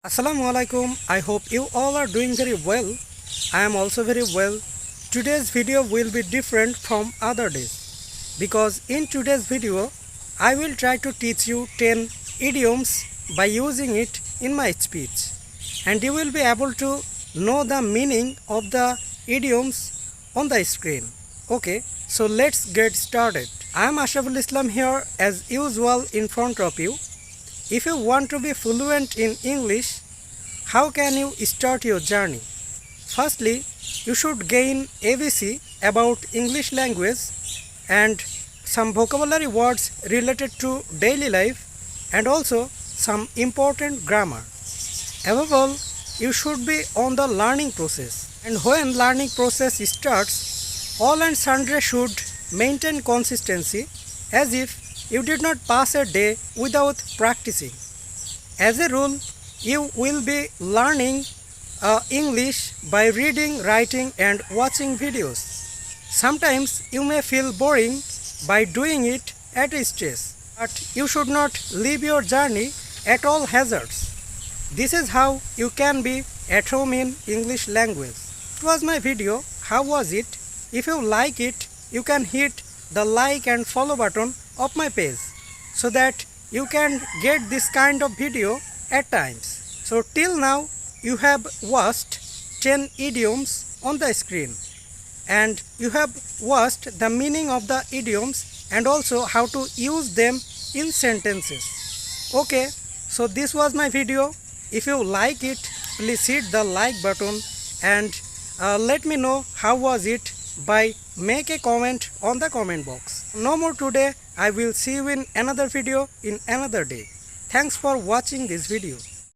Assalamu alaikum. I hope you all are doing very well. I am also very well. Today's video will be different from other days because in today's video I will try to teach you 10 idioms by using it in my speech, and you will be able to know the meaning of the idioms on the screen. Okay, so let's get started. I am Ashraful Islam here as usual in front of you. If you want to be fluent in English, how can you start your journey? Firstly, you should gain ABC about English language and some vocabulary words related to daily life and also some important grammar. Above all, you should be on the learning process. And when learning process starts, all and sundry should maintain consistency as if you did not pass a day without practicing. As a rule, you will be learning English by reading, writing and watching videos. Sometimes you may feel boring by doing it at a stage, but you should not leave your journey at all hazards. This is how you can be at home in English language. It was my video. How was it? If you like it, you can hit the like and follow button of my page so that you can get this kind of video at times. So till now you have watched 10 idioms on the screen and you have watched the meaning of the idioms and also how to use them in sentences. Okay, so this was my video. If you like it, please hit the like button and let me know how was it by make a comment on the comment box. No more today. I will see you in another video in another day. Thanks for watching this video.